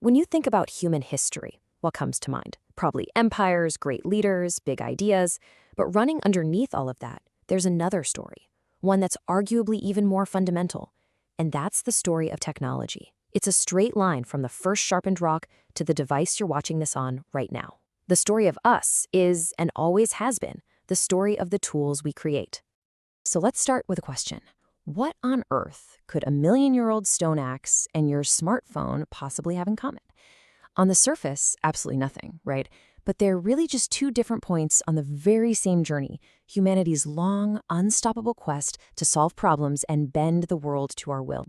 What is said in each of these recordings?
When you think about human history, what comes to mind? Probably empires, great leaders, big ideas. But running underneath all of that, there's another story, one that's arguably even more fundamental. And that's the story of technology. It's a straight line from the first sharpened rock to the device you're watching this on right now. The story of us is, and always has been, the story of the tools we create. So let's start with a question. What on earth could a million-year-old stone axe and your smartphone possibly have in common? On the surface, absolutely nothing, right? But they're really just two different points on the very same journey, humanity's long, unstoppable quest to solve problems and bend the world to our will.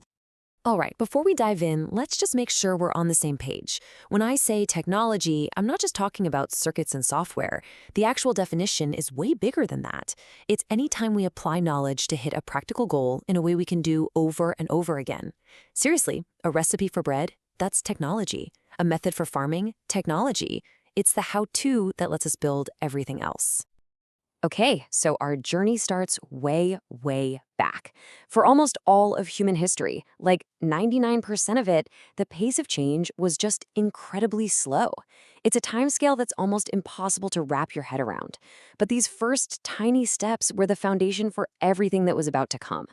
All right, before we dive in, let's just make sure we're on the same page. When I say technology, I'm not just talking about circuits and software. The actual definition is way bigger than that. It's any time we apply knowledge to hit a practical goal in a way we can do over and over again. Seriously, a recipe for bread? That's technology. A method for farming? Technology. It's the how-to that lets us build everything else. Okay, so our journey starts way, way back. For almost all of human history, like 99% of it, the pace of change was just incredibly slow. It's a timescale that's almost impossible to wrap your head around. But these first tiny steps were the foundation for everything that was about to come.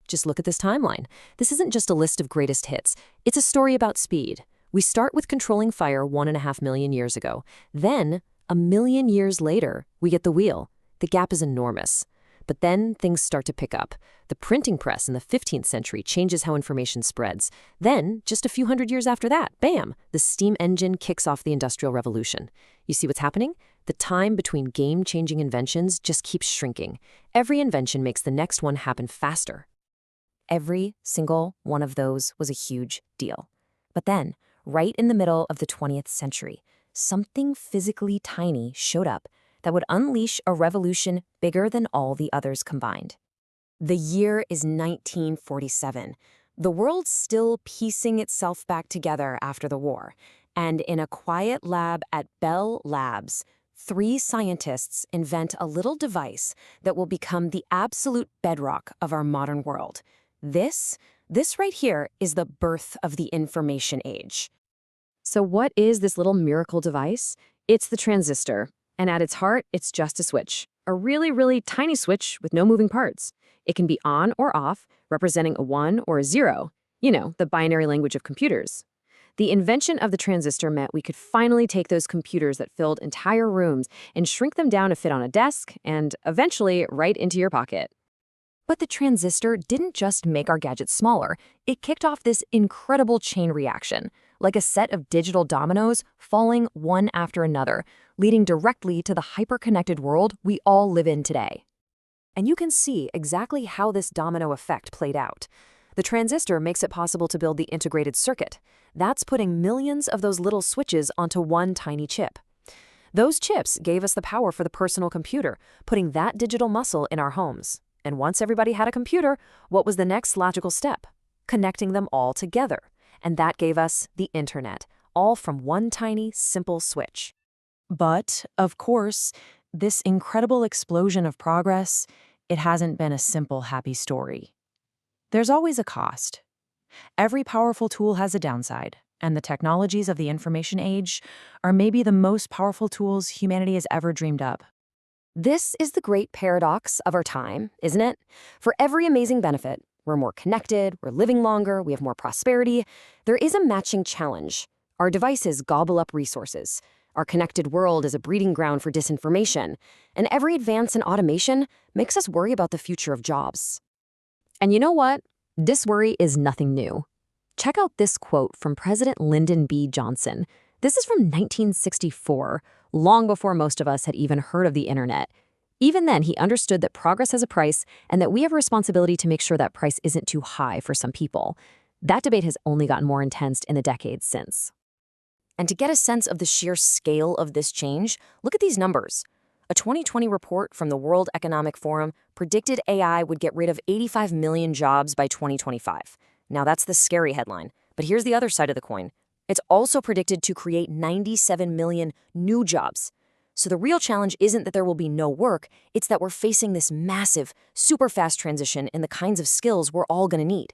Just look at this timeline. This isn't just a list of greatest hits. It's a story about speed. We start with controlling fire 1.5 million years ago. Then, a million years later, we get the wheel. The gap is enormous. But then things start to pick up. The printing press in the 15th century changes how information spreads. Then, just a few hundred years after that, bam, the steam engine kicks off the Industrial Revolution. You see what's happening? The time between game-changing inventions just keeps shrinking. Every invention makes the next one happen faster. Every single one of those was a huge deal. But then, right in the middle of the 20th century, something physically tiny showed up that would unleash a revolution bigger than all the others combined. The year is 1947. The world's still piecing itself back together after the war. And in a quiet lab at Bell Labs, 3 scientists invent a little device that will become the absolute bedrock of our modern world. This right here is the birth of the information age. So what is this little miracle device? It's the transistor. And at its heart, it's just a switch. A really, really tiny switch with no moving parts. It can be on or off, representing a 1 or a 0. The binary language of computers. The invention of the transistor meant we could finally take those computers that filled entire rooms and shrink them down to fit on a desk and eventually right into your pocket. But the transistor didn't just make our gadgets smaller. It kicked off this incredible chain reaction, like a set of digital dominoes falling one after another, leading directly to the hyper-connected world we all live in today. And you can see exactly how this domino effect played out. The transistor makes it possible to build the integrated circuit. That's putting millions of those little switches onto one tiny chip. Those chips gave us the power for the personal computer, putting that digital muscle in our homes. And once everybody had a computer, what was the next logical step? Connecting them all together. And that gave us the internet, all from one tiny, simple switch. But, of course, this incredible explosion of progress, it hasn't been a simple, happy story. There's always a cost. Every powerful tool has a downside, and the technologies of the information age are maybe the most powerful tools humanity has ever dreamed up. This is the great paradox of our time, isn't it? For every amazing benefit, we're more connected, we're living longer, we have more prosperity. There is a matching challenge. Our devices gobble up resources. Our connected world is a breeding ground for disinformation. And every advance in automation makes us worry about the future of jobs. And you know what? This worry is nothing new. Check out this quote from President Lyndon B. Johnson. This is from 1964, long before most of us had even heard of the internet. Even then, he understood that progress has a price and that we have a responsibility to make sure that price isn't too high for some people. That debate has only gotten more intense in the decades since. And to get a sense of the sheer scale of this change, look at these numbers. A 2020 report from the World Economic Forum predicted AI would get rid of 85 million jobs by 2025. Now that's the scary headline, but here's the other side of the coin. It's also predicted to create 97 million new jobs. So the real challenge isn't that there will be no work, it's that we're facing this massive, super fast transition in the kinds of skills we're all going to need.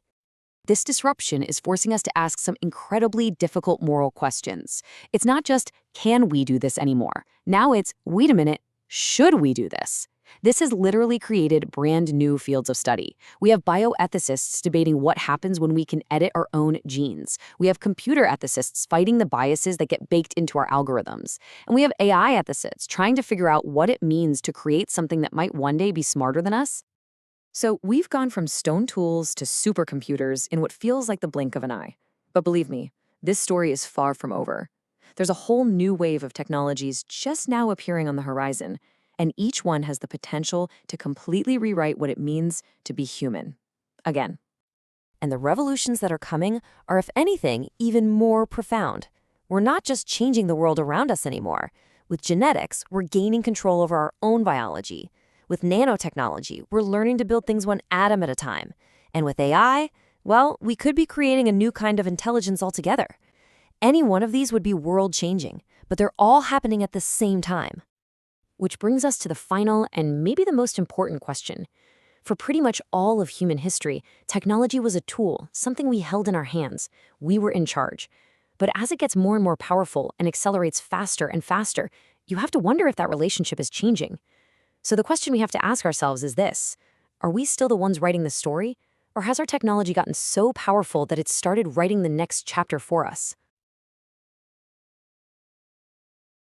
this disruption is forcing us to ask some incredibly difficult moral questions. It's not just, can we do this anymore? Now it's, wait a minute, should we do this? This has literally created brand new fields of study. We have bioethicists debating what happens when we can edit our own genes. We have computer ethicists fighting the biases that get baked into our algorithms. And we have AI ethicists trying to figure out what it means to create something that might one day be smarter than us. So we've gone from stone tools to supercomputers in what feels like the blink of an eye. But believe me, this story is far from over. There's a whole new wave of technologies just now appearing on the horizon, and each one has the potential to completely rewrite what it means to be human. Again. And the revolutions that are coming are, if anything, even more profound. We're not just changing the world around us anymore. With genetics, we're gaining control over our own biology. With nanotechnology, we're learning to build things one atom at a time. And with AI, well, we could be creating a new kind of intelligence altogether. Any one of these would be world-changing, but they're all happening at the same time. Which brings us to the final and maybe the most important question. For pretty much all of human history, technology was a tool, something we held in our hands. We were in charge. But as it gets more and more powerful and accelerates faster and faster, you have to wonder if that relationship is changing. So the question we have to ask ourselves is this: are we still the ones writing the story? Or has our technology gotten so powerful that it's started writing the next chapter for us?